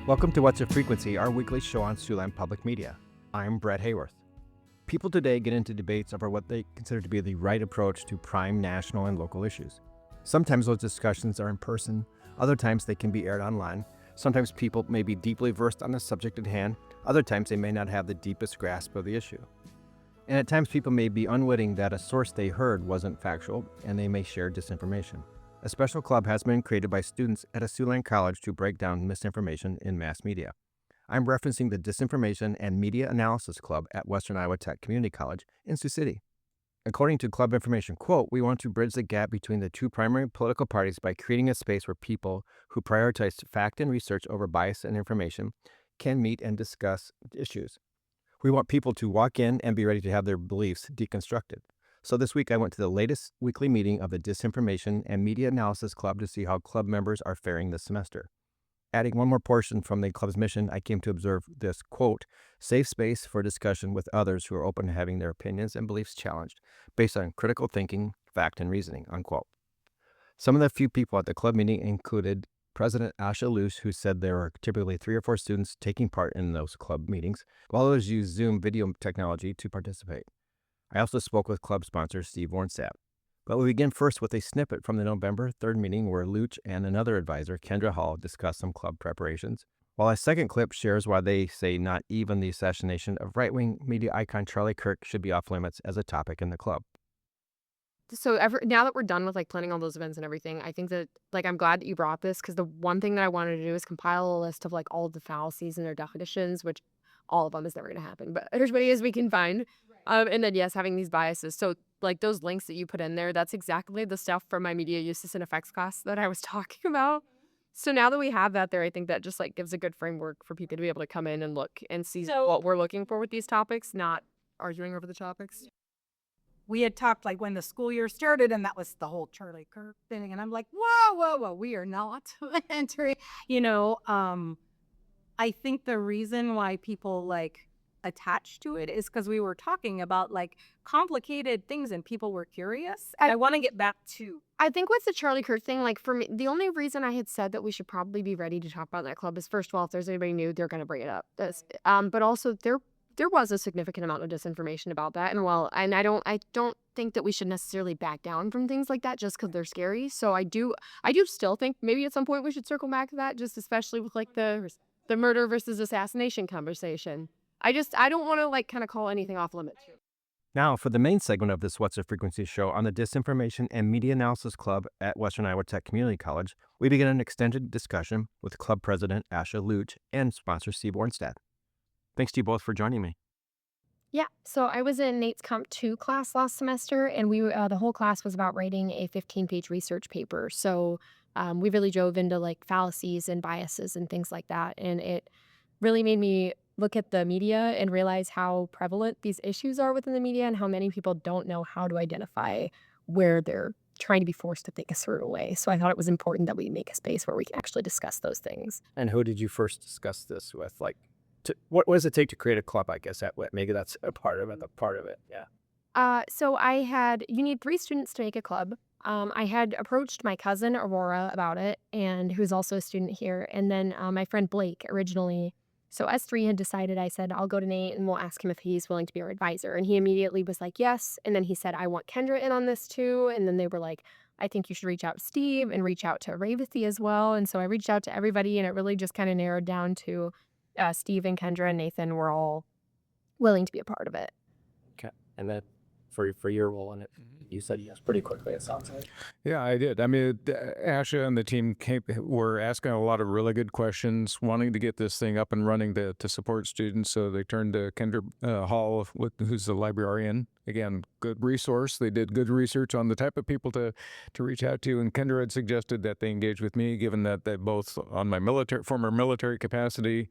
Welcome to What's a Frequency, our weekly show on Siouxland Public Media. I'm Brett Hayworth. People today get into debates over what they consider to be the right approach to prime national and local issues. Sometimes those discussions are in person, other times they can be aired online. Sometimes people may be deeply versed on the subject at hand, other times they may not have the deepest grasp of the issue. And at times people may be unwitting that a source they heard wasn't factual, and they may share disinformation. A special club has been created by students at a Siouxland college to break down misinformation in mass media. I'm referencing the Disinformation and Media Analysis Club at Western Iowa Tech Community College in Sioux City. According to Club Information Quote, we want to bridge the gap between the two primary political parties by creating a space where people who prioritize fact and research over bias and information can meet and discuss issues. We want people to walk in and be ready to have their beliefs deconstructed. So this week I went to the latest weekly meeting of the Disinformation and Media Analysis Club to see how club members are faring this semester. Adding one more portion from the club's mission, I came to observe this, quote, safe space for discussion with others who are open to having their opinions and beliefs challenged based on critical thinking, fact, and reasoning, unquote. Some of the few people at the club meeting included President Asha Luce, who said there are typically 3 or 4 students taking part in those club meetings, while others use Zoom video technology to participate. I also spoke with club sponsor Steve Warnstadt. But we begin first with a snippet from the November 3rd meeting where Luch and another advisor, Kendra Hall, discussed some club preparations, while a second clip shares why they say not even the assassination of right-wing media icon Charlie Kirk should be off limits as a topic in the club. So now that we're done with planning all those events and everything, I think that I'm glad that you brought this, because the one thing that I wanted to do is compile a list of all of the fallacies and their definitions, which all of them is never going to happen, but as many as we can find. And then yes, having these biases. So those links that you put in there, that's exactly the stuff from my media uses and effects class that I was talking about. So now that we have that there, I think that just gives a good framework for people to be able to come in and look and see what we're looking for with these topics, not arguing over the topics. We had talked when the school year started, and that was the whole Charlie Kirk thing. And I'm like, whoa, we are not entering, I think the reason why people attached to it is because we were talking about complicated things and people were curious. I want to get back to. I think with the Charlie Kirk thing, for me, the only reason I had said that we should probably be ready to talk about that club is, first of all, if there's anybody new, they're going to bring it up. But also there was a significant amount of disinformation about that, and I don't think that we should necessarily back down from things like that just because they're scary. So I do still think maybe at some point we should circle back to that, just especially with the murder versus assassination conversation. I don't want to kind of call anything off limits. Now, for the main segment of this What's a Frequency show on the Disinformation and Media Analysis Club at Western Iowa Tech Community College, we begin an extended discussion with club president Asha Luch and sponsor Steve Warnstadt. Thanks to you both for joining me. Yeah, so I was in Nate's Comp 2 class last semester, and the whole class was about writing a 15-page research paper. So we really drove into fallacies and biases and things like that, and it really made me look at the media and realize how prevalent these issues are within the media and how many people don't know how to identify where they're trying to be forced to think a certain way. So I thought it was important that we make a space where we can actually discuss those things. And who did you first discuss this with? What does it take to create a club, I guess? Maybe that's a part of it, yeah. So you need 3 students to make a club. I had approached my cousin Aurora about it, and who's also a student here, and then my friend Blake originally. So us 3 had decided, I said, I'll go to Nate and we'll ask him if he's willing to be our advisor. And he immediately was like, yes. And then he said, I want Kendra in on this too. And then they were like, I think you should reach out to Steve and reach out to Revathi as well. And so I reached out to everybody, and it really just kind of narrowed down to Steve and Kendra and Nathan were all willing to be a part of it. Okay. And then for your role in it, you said yes pretty quickly, it sounds like. Yeah, I did. I mean, Asha and the team were asking a lot of really good questions, wanting to get this thing up and running to support students. So they turned to Kendra Hall, who's the librarian. Again, good resource. They did good research on the type of people to reach out to. And Kendra had suggested that they engage with me, given that they both on my former military capacity,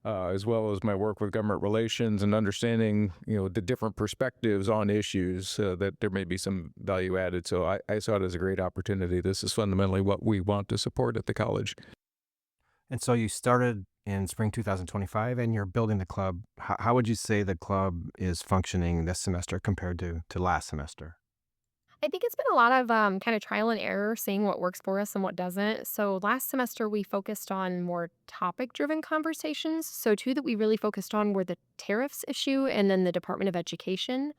as well as my work with government relations and understanding, the different perspectives on issues, that there may be some value added. So I saw it as a great opportunity. This is fundamentally what we want to support at the college. And so you started in spring 2025, and you're building the club. How would you say the club is functioning this semester compared to last semester? I think it's been a lot of kind of trial and error, seeing what works for us and what doesn't. So last semester we focused on more topic-driven conversations. So two that we really focused on were the tariffs issue and then the Department of Education.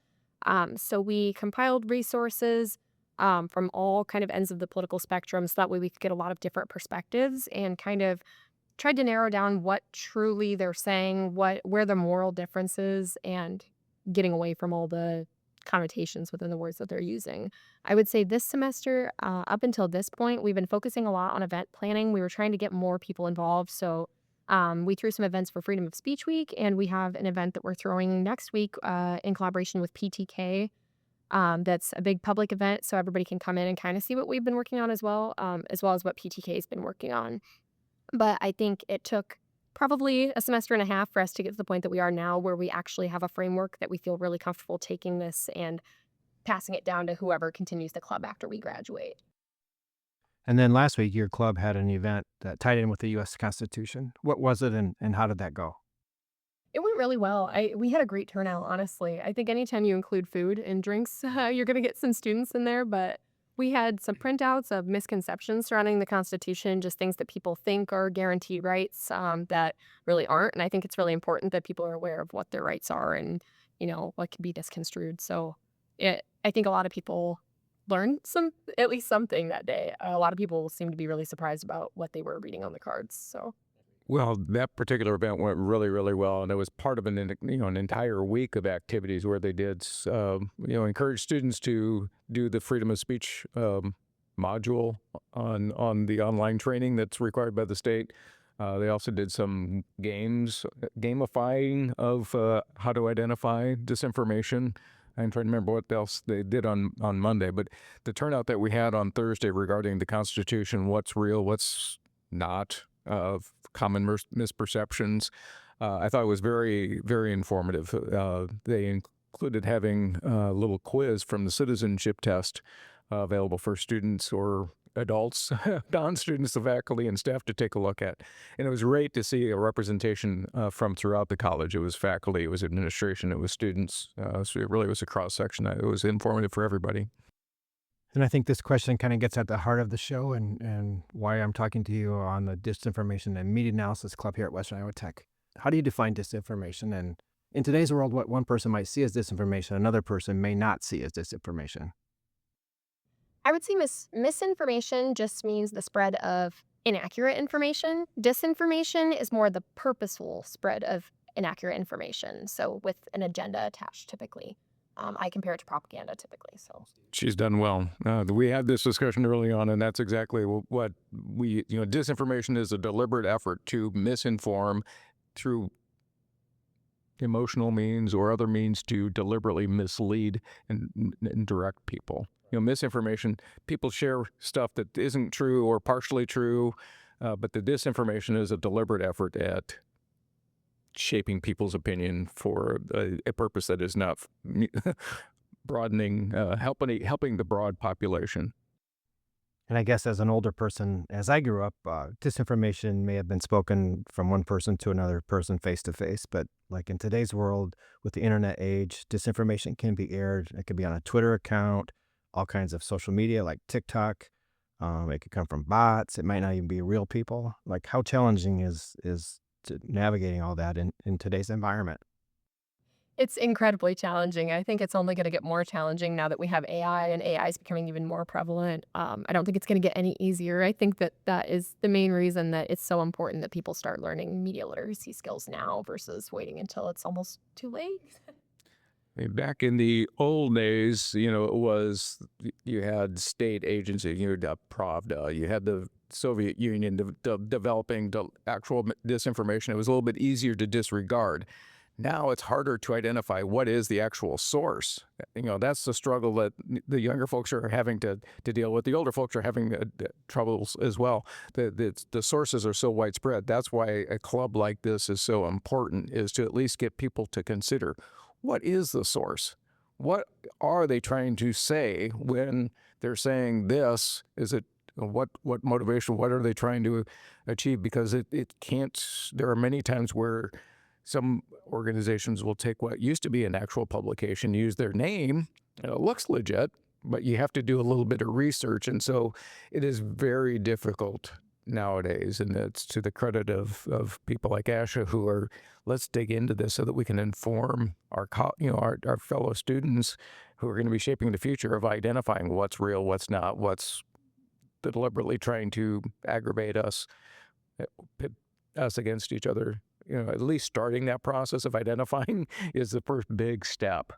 So we compiled resources from all kind of ends of the political spectrum, so that way we could get a lot of different perspectives and kind of tried to narrow down what truly they're saying, where the moral difference is, and getting away from all the connotations within the words that they're using. I would say this semester, up until this point, we've been focusing a lot on event planning. We were trying to get more people involved. So we threw some events for Freedom of Speech Week, and we have an event that we're throwing next week in collaboration with PTK. That's a big public event, so everybody can come in and kind of see what we've been working on as well as what PTK has been working on. But I think it took probably a semester and a half for us to get to the point that we are now, where we actually have a framework that we feel really comfortable taking this and passing it down to whoever continues the club after we graduate. And then last week, your club had an event that tied in with the U.S. Constitution. What was it, and how did that go? It went really well. We had a great turnout, honestly. I think anytime you include food and drinks, you're going to get some students in there, but we had some printouts of misconceptions surrounding the Constitution, just things that people think are guaranteed rights that really aren't. And I think it's really important that people are aware of what their rights are and, what can be misconstrued. So I think a lot of people learned at least something that day. A lot of people seemed to be really surprised about what they were reading on the cards. So. Well, that particular event went really, really well, and it was part of an entire week of activities where they did, encourage students to do the freedom of speech module on the online training that's required by the state. They also did some gamifying of how to identify disinformation. I'm trying to remember what else they did on Monday, but the turnout that we had on Thursday regarding the Constitution, what's real, what's not, of common misperceptions, I thought it was very, very informative. They included having a little quiz from the citizenship test available for students or adults, non-students, the faculty and staff to take a look at. And it was great to see a representation from throughout the college. It was faculty, it was administration, it was students. So it really was a cross-section. It was informative for everybody. And I think this question kind of gets at the heart of the show and why I'm talking to you on the Disinformation and Media Analysis Club here at Western Iowa Tech. How do you define disinformation? And in today's world, what one person might see as disinformation, another person may not see as disinformation. I would say misinformation just means the spread of inaccurate information. Disinformation is more the purposeful spread of inaccurate information, so with an agenda attached typically. I compare it to propaganda typically. So she's done well. We had this discussion early on, and that's exactly what disinformation is a deliberate effort to misinform through emotional means or other means to deliberately mislead and direct people. Misinformation, people share stuff that isn't true or partially true, but the disinformation is a deliberate effort at shaping people's opinion for a purpose that is not broadening, helping the broad population. And I guess as an older person, as I grew up, disinformation may have been spoken from one person to another person face to face. But like in today's world, with the internet age, disinformation can be aired. It could be on a Twitter account, all kinds of social media like TikTok. It could come from bots. It might not even be real people. Like, how challenging is to navigating all that in today's environment? it's incredibly challenging. I think it's only going to get more challenging now that we have AI and AI is becoming even more prevalent. I don't think it's going to get any easier. I think that is the main reason that it's so important that people start learning media literacy skills now versus waiting until it's almost too late. Back in the old days, it was, you had state agencies, you had Pravda, you had the Soviet Union developing actual disinformation. It was a little bit easier to disregard. Now it's harder to identify what is the actual source. That's the struggle that the younger folks are having to deal with. The older folks are having troubles as well. The sources are so widespread. That's why a club like this is so important, is to at least get people to consider, what is the source? What are they trying to say when they're saying this? Is it what motivation? What are they trying to achieve? Because it can't. There are many times where some organizations will take what used to be an actual publication, use their name, and it looks legit, but you have to do a little bit of research. And so it is very difficult nowadays. And it's to the credit of people like Asha who are, let's dig into this so that we can inform our fellow students who are going to be shaping the future of identifying what's real, what's not, what's deliberately trying to aggravate us, pit us against each other. At least starting that process of identifying is the first big step.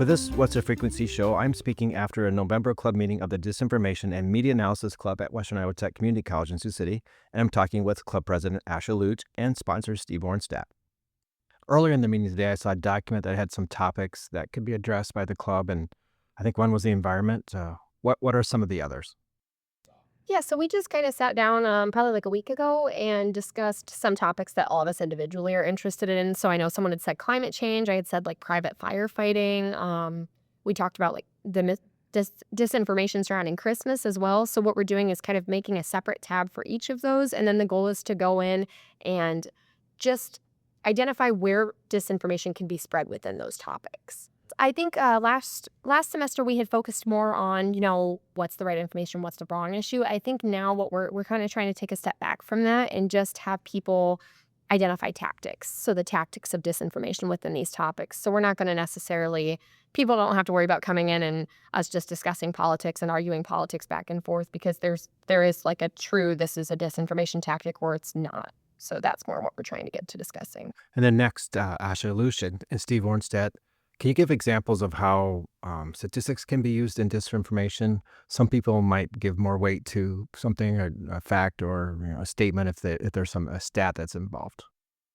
For this What's the Frequency show, I'm speaking after a November club meeting of the Disinformation and Media Analysis Club at Western Iowa Tech Community College in Sioux City, and I'm talking with club president Asha Luch and sponsor Steve Ornstedt. Earlier in the meeting today, I saw a document that had some topics that could be addressed by the club, and I think one was the environment. What are some of the others? Yeah, so we just kind of sat down probably like a week ago and discussed some topics that all of us individually are interested in. So I know someone had said climate change. I had said like private firefighting. We talked about like the disinformation surrounding Christmas as well. So what we're doing is kind of making a separate tab for each of those. And then the goal is to go in and just identify where disinformation can be spread within those topics. I think last semester we had focused more on, what's the right information, what's the wrong issue. I think now what we're kind of trying to take a step back from that and just have people identify tactics. So the tactics of disinformation within these topics. So we're not going to necessarily, people don't have to worry about coming in and us just discussing politics and arguing politics back and forth, because there is like a true, this is a disinformation tactic, or it's not. So that's more what we're trying to get to discussing. And then next, Asha Luch and Steve Ornstedt. Can you give examples of how statistics can be used in disinformation? Some people might give more weight to something, a fact or a statement if there's a stat that's involved.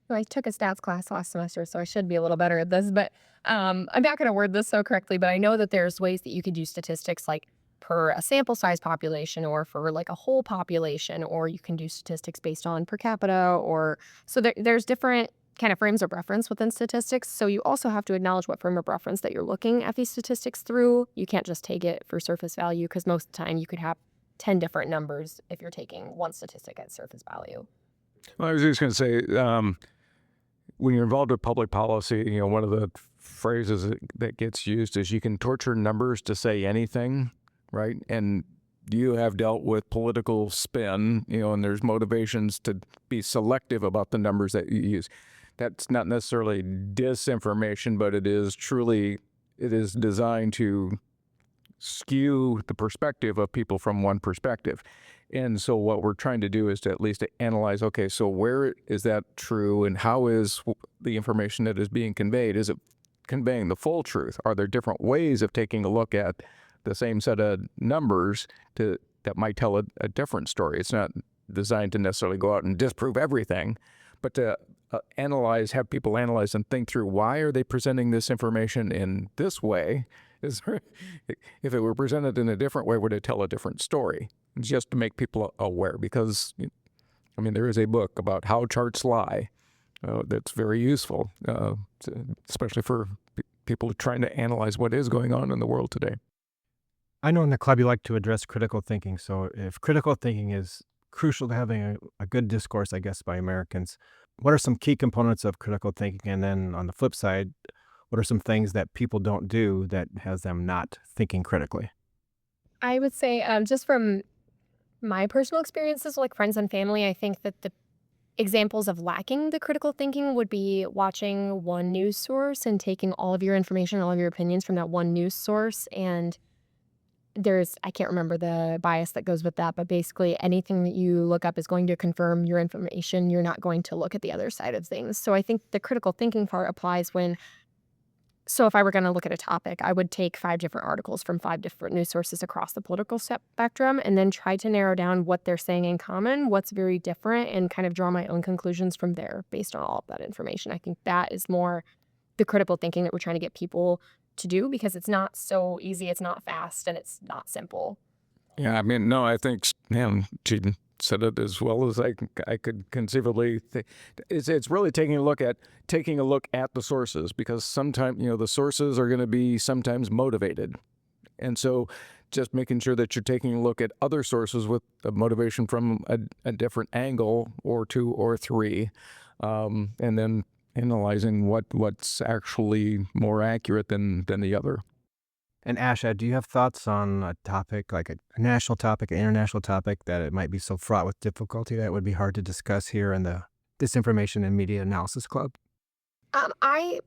I took a stats class last semester, so I should be a little better at this. But I'm not going to word this so correctly, but I know that there's ways that you could use statistics like per a sample size population or for like a whole population, or you can do statistics based on per capita, or so there's different kind of frames of reference within statistics. So you also have to acknowledge what frame of reference that you're looking at these statistics through. You can't just take it for surface value, because most of the time you could have 10 different numbers if you're taking one statistic at surface value. Well, I was just going to say, when you're involved with public policy, one of the phrases that gets used is you can torture numbers to say anything, right? And you have dealt with political spin, and there's motivations to be selective about the numbers that you use. That's not necessarily disinformation, but it is designed to skew the perspective of people from one perspective. And so what we're trying to do is to at least analyze, okay, so where is that true, and how is the information that is being conveyed? Is it conveying the full truth? Are there different ways of taking a look at the same set of numbers that might tell a different story? It's not designed to necessarily go out and disprove everything, but to have people analyze and think through, why are they presenting this information in this way? If it were presented in a different way, would it tell a different story? Just to make people aware, because there is a book about how charts lie that's very useful, especially for people trying to analyze what is going on in the world today. I know in the club you like to address critical thinking. So if critical thinking is crucial to having a good discourse, I guess, by Americans, what are some key components of critical thinking? And then on the flip side, what are some things that people don't do that has them not thinking critically? I would say just from my personal experiences, like friends and family, I think that the examples of lacking the critical thinking would be watching one news source and taking all of your information, all of your opinions from that one news source. And I can't remember the bias that goes with that, but basically anything that you look up is going to confirm your information. You're not going to look at the other side of things. So I think the critical thinking part applies when So if I were going to look at a topic, I would take 5 different articles from 5 different news sources across the political spectrum and then try to narrow down what they're saying in common, what's very different, and kind of draw my own conclusions from there based on all of that information. I think that is more the critical thinking that we're trying to get people to do, because it's not so easy, it's not fast, and it's not simple. Yeah, I mean, no, I think, man, she said it as well as I could conceivably think. It's really taking a look at the sources, because sometimes, the sources are going to be sometimes motivated. And so just making sure that you're taking a look at other sources with a motivation from a different angle or 2 or 3, and then analyzing what's actually more accurate than the other. And Asha, do you have thoughts on a topic, like a national topic, an international topic, that it might be so fraught with difficulty that it would be hard to discuss here in the Disinformation and Media Analysis Club? I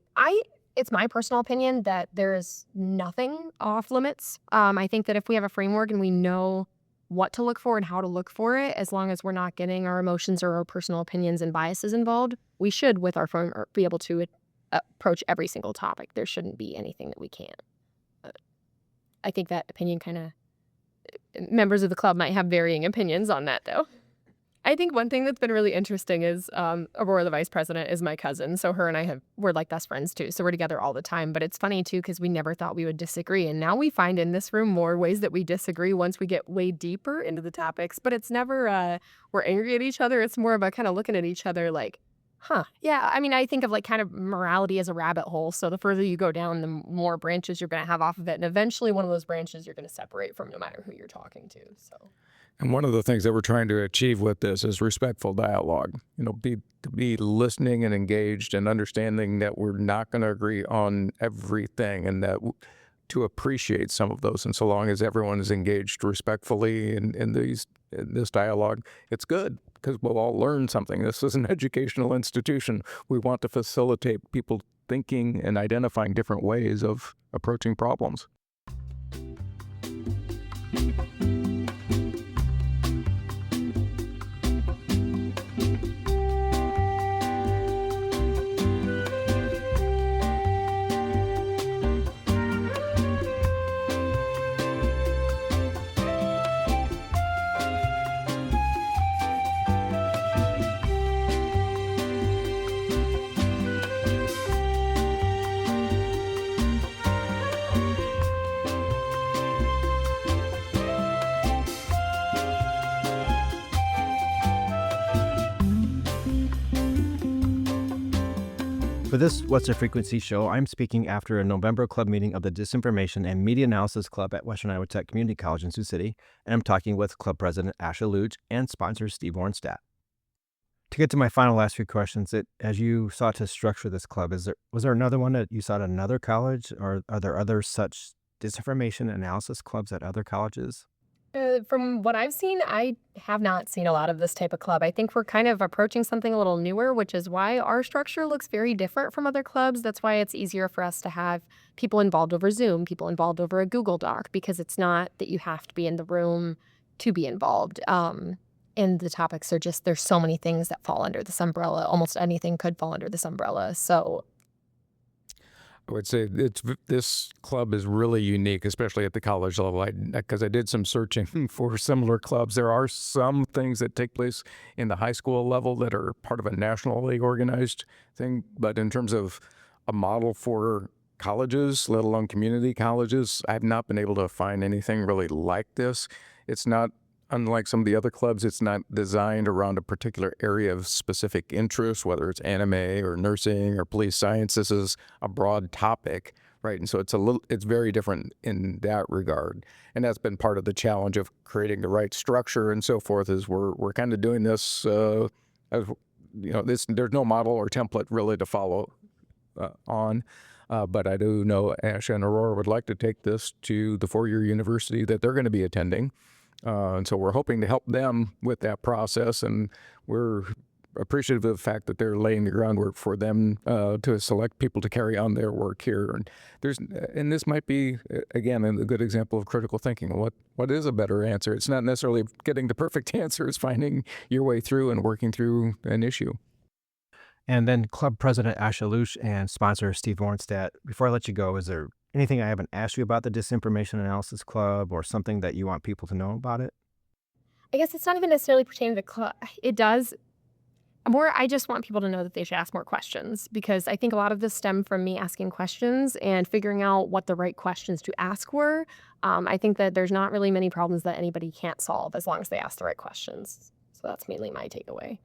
it's my personal opinion that there is nothing off limits. I think that if we have a framework and we know what to look for and how to look for it, as long as we're not getting our emotions or our personal opinions and biases involved, we should, with our framework, be able to approach every single topic. There shouldn't be anything that we can't. I think that opinion kind of, members of the club might have varying opinions on that, though. I think one thing that's been really interesting is Aurora, the vice president, is my cousin. So her and we're like best friends too. So we're together all the time. But it's funny too, because we never thought we would disagree. And now we find in this room more ways that we disagree once we get way deeper into the topics. But it's never we're angry at each other. It's more about kind of looking at each other like, huh. Yeah, I mean, I think of like kind of morality as a rabbit hole. So the further you go down, the more branches you're going to have off of it. And eventually one of those branches you're going to separate from, no matter who you're talking to. So. And one of the things that we're trying to achieve with this is respectful dialogue. To be listening and engaged and understanding that we're not going to agree on everything, and that to appreciate some of those. And so long as everyone is engaged respectfully in this dialogue, it's good, because we'll all learn something. This is an educational institution. We want to facilitate people thinking and identifying different ways of approaching problems. For this What's the Frequency show, I'm speaking after a November club meeting of the Disinformation and Media Analysis Club at Western Iowa Tech Community College in Sioux City, and I'm talking with club president Asha Luge and sponsor Steve Ornstadt. To get to my last few questions, as you sought to structure this club, was there another one that you sought at another college, or are there other such disinformation analysis clubs at other colleges? From what I've seen, I have not seen a lot of this type of club. I think we're kind of approaching something a little newer, which is why our structure looks very different from other clubs. That's why it's easier for us to have people involved over Zoom, people involved over a Google Doc, because it's not that you have to be in the room to be involved. And the topics are just, there's so many things that fall under this umbrella. Almost anything could fall under this umbrella. So I would say this club is really unique, especially at the college level, because I did some searching for similar clubs. There are some things that take place in the high school level that are part of a nationally organized thing, but in terms of a model for colleges, let alone community colleges, I've not been able to find anything really like this. It's not, unlike some of the other clubs, it's not designed around a particular area of specific interest, whether it's anime or nursing or police science. This is a broad topic, right? And so it's very different in that regard. And that's been part of the challenge of creating the right structure and so forth, is we're kind of doing this, as there's no model or template really to follow on. But I do know Asha and Aurora would like to take this to the four-year university that they're going to be attending. And so we're hoping to help them with that process, and we're appreciative of the fact that they're laying the groundwork for them to select people to carry on their work here. And this might be, again, a good example of critical thinking. What is a better answer? It's not necessarily getting the perfect answer. It's finding your way through and working through an issue. And then Club President Asha Lush and sponsor Steve Mornstadt. Before I let you go, is there anything I haven't asked you about the Disinformation Analysis Club or something that you want people to know about it? I guess it's not even necessarily pertaining to the club. It does. More, I just want people to know that they should ask more questions because I think a lot of this stemmed from me asking questions and figuring out what the right questions to ask were. I think that there's not really many problems that anybody can't solve as long as they ask the right questions. So that's mainly my takeaway.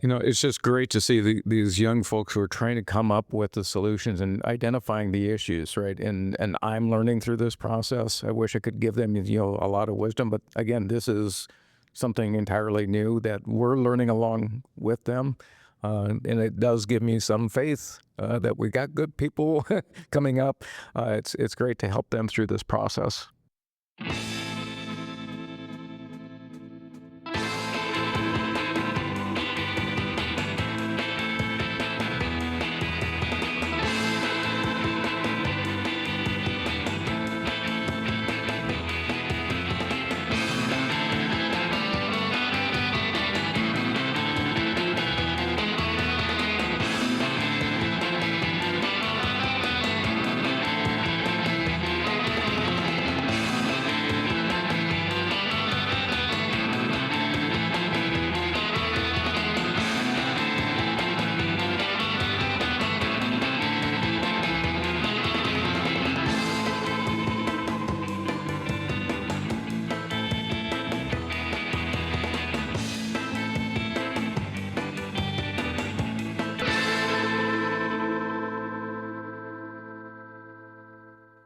It's just great to see these young folks who are trying to come up with the solutions and identifying the issues, right? And I'm learning through this process. I wish I could give them, a lot of wisdom, but again, this is something entirely new that we're learning along with them. And it does give me some faith that we got good people coming up. It's great to help them through this process.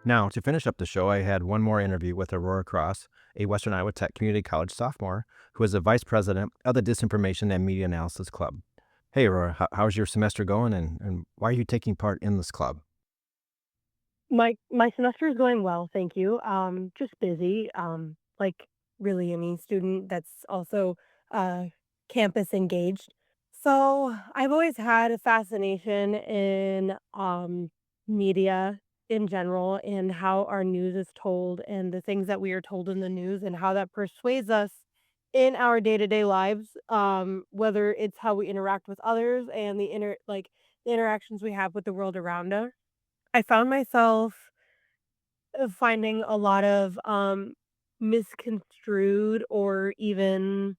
Now, to finish up the show, I had one more interview with Aurora Cross, a Western Iowa Tech Community College sophomore who is the vice president of the Disinformation and Media Analysis Club. Hey, Aurora, how's your semester going and why are you taking part in this club? My semester is going well, thank you. Just busy. Like really any student that's also uh campus engaged. So I've always had a fascination in media in general and how our news is told and the things that we are told in the news and how that persuades us in our day-to-day lives, whether it's how we interact with others and the interactions we have with the world around us. I found myself finding a lot of, misconstrued or even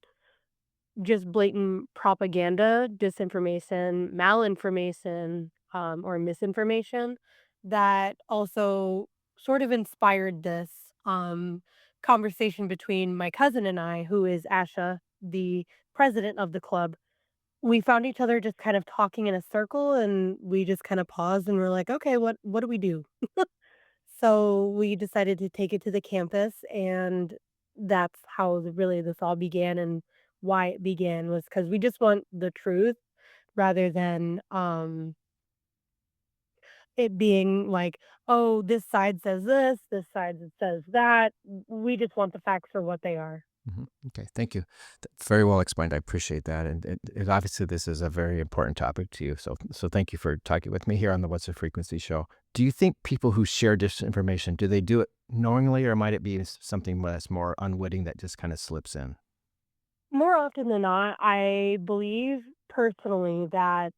just blatant propaganda, disinformation, malinformation, or misinformation that also sort of inspired this, conversation between my cousin and I, who is Asha, the president of the club. We found each other just kind of talking in a circle, and we just kinda paused and we're like, "Okay, what do we do?" So we decided to take it to the campus, and that's how this all began and why it began was because we just want the truth rather than it being like, oh, this side says this side says that. We just want the facts for what they are. Okay, thank you. Very well explained. I appreciate that. And obviously, this is a very important topic to you. So thank you for talking with me here on the What's the Frequency show. Do you think people who share disinformation, do they do it knowingly or might it be something that's more unwitting that just kind of slips in? More often than not, I believe personally that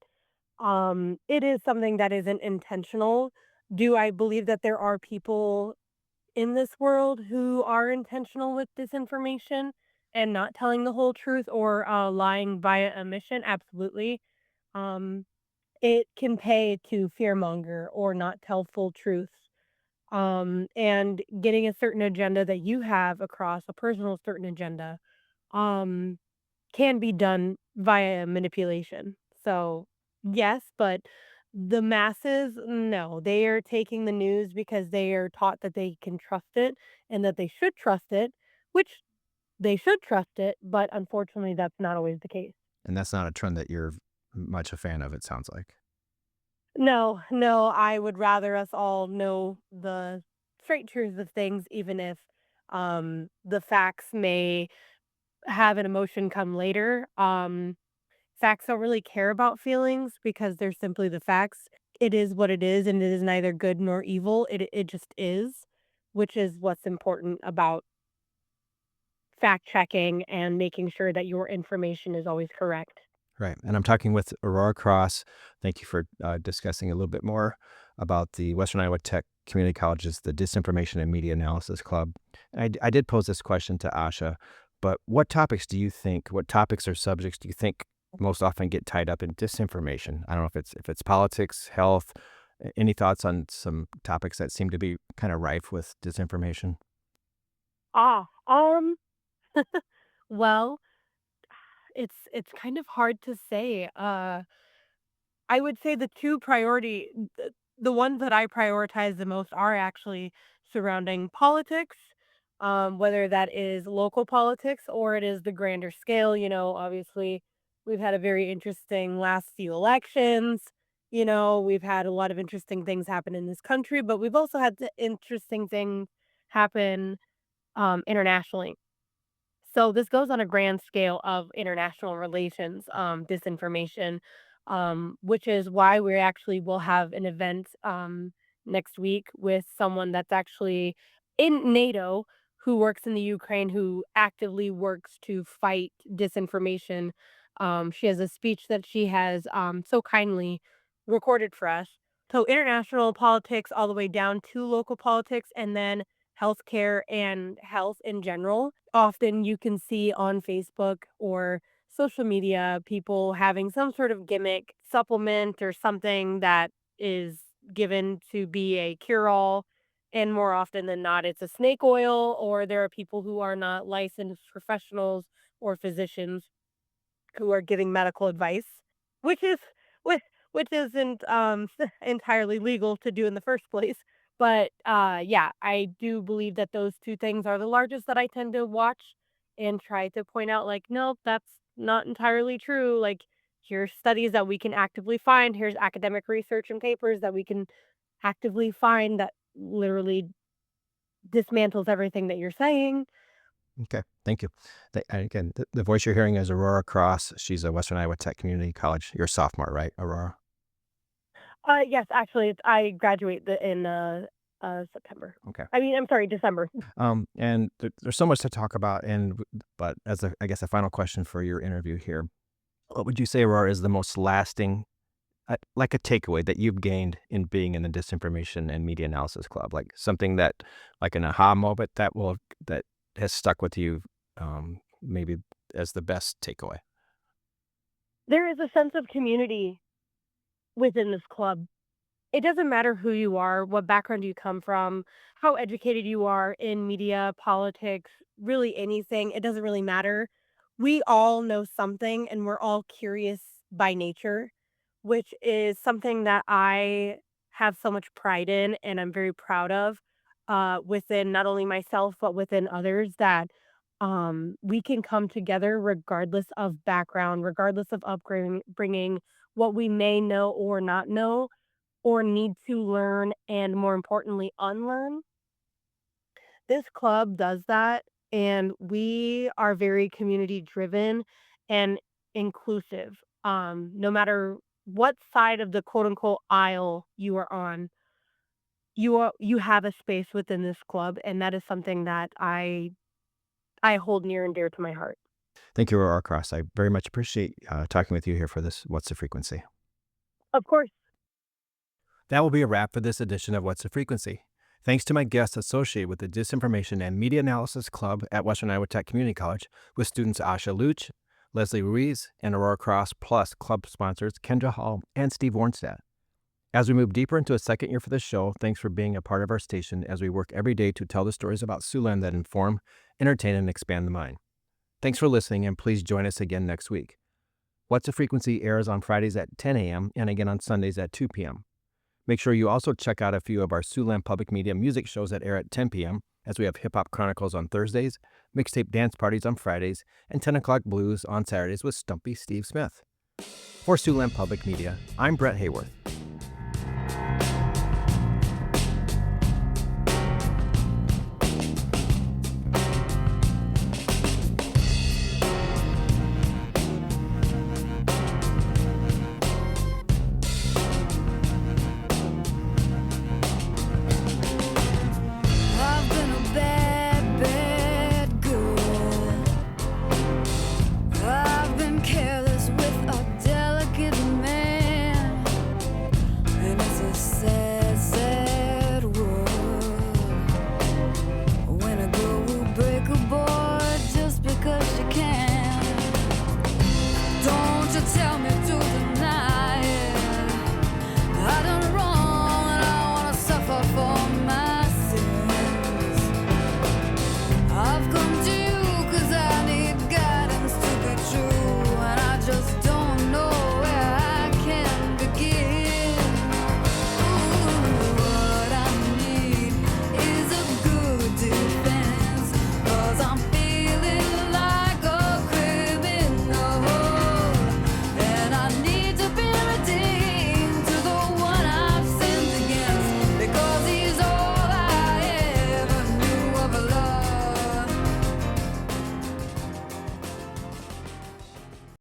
it is something that isn't intentional. Do I believe that there are people in this world who are intentional with disinformation and not telling the whole truth or lying via omission? Absolutely. Um, it can pay to fearmonger or not tell full truths. And getting a certain agenda that you have across a personal certain agenda. Um, can be done via manipulation. So, yes, but the masses, no. They are taking the news because they are taught that they can trust it and that they should trust it, which they should trust it, but unfortunately, that's not always the case. And that's not a trend that you're much a fan of, it sounds like. No, no, I would rather us all know the straight truth of things, even if the facts may have an emotion come later. Facts don't really care about feelings because they're simply the facts. It is what it is, and it is neither good nor evil. It just is, which is what's important about fact checking and making sure that your information is always correct. Right. And I'm talking with Aurora Cross. Thank you for discussing a little bit more about the Western Iowa Tech Community College's the Disinformation and Media Analysis Club. And I did pose this question to Asha, but what topics or subjects do you think most often get tied up in disinformation? I don't know if it's politics, health. Any thoughts on some topics that seem to be kind of rife with disinformation? Ah, um, well, it's kind of hard to say. I would say the ones that I prioritize the most are actually surrounding politics, whether that is local politics or it is the grander scale. Obviously, we've had a very interesting last few elections. We've had a lot of interesting things happen in this country, but we've also had interesting things happen internationally. So this goes on a grand scale of international relations, disinformation, which is why we actually will have an event next week with someone that's actually in NATO who works in the Ukraine, who actively works to fight disinformation. She has a speech that she has so kindly recorded for us. So international politics all the way down to local politics, and then healthcare and health in general. Often you can see on Facebook or social media people having some sort of gimmick supplement or something that is given to be a cure all. And more often than not, it's a snake oil, or there are people who are not licensed professionals or physicians who are giving medical advice, which is which which isn't entirely legal to do in the first place. But yeah, I do believe that those two things are the largest that I tend to watch and try to point out, like, nope, that's not entirely true. Like, here's studies that we can actively find. Here's academic research and papers that we can actively find that literally dismantles everything that you're saying. Okay, thank you. And again, the voice you're hearing is Aurora Cross. She's a Western Iowa Tech Community College. You're a sophomore, right, Aurora? Yes, actually, I graduate in September. Okay. I mean, I'm sorry, December. And there's so much to talk about, but as I guess a final question for your interview here, what would you say, Aurora, is the most lasting, like a takeaway that you've gained in being in the Disinformation and Media Analysis Club, like something that, like an aha moment that has stuck with you, maybe as the best takeaway. There is a sense of community within this club. It doesn't matter who you are, what background you come from, how educated you are in media, politics, really anything. It doesn't really matter. We all know something and we're all curious by nature, which is something that I have so much pride in and I'm very proud of within not only myself, but within others that we can come together regardless of background, regardless of upbringing, what we may know or not know or need to learn and more importantly unlearn. This club does that and we are very community driven and inclusive. No matter what side of the quote unquote aisle you are on, you have a space within this club and that is something that I hold near and dear to my heart. Thank you, Aurora Cross. I very much appreciate talking with you here for this What's the Frequency. Of course. That will be a wrap for this edition of What's the Frequency. Thanks to my guests associated with the Disinformation and Media Analysis Club at Western Iowa Tech Community College, with students Asha Luch, Leslie Ruiz, and Aurora Cross, plus club sponsors Kendra Hall and Steve Warnstadt. As we move deeper into a second year for the show, thanks for being a part of our station as we work every day to tell the stories about Siouxland that inform, entertain, and expand the mind. Thanks for listening, and please join us again next week. What's the Frequency airs on Fridays at 10 a.m. and again on Sundays at 2 p.m. Make sure you also check out a few of our Siouxland Public Media music shows that air at 10 p.m., as we have Hip Hop Chronicles on Thursdays, Mixtape Dance Parties on Fridays, and 10 o'clock Blues on Saturdays with Stumpy Steve Smith. For Siouxland Public Media, I'm Brett Hayworth.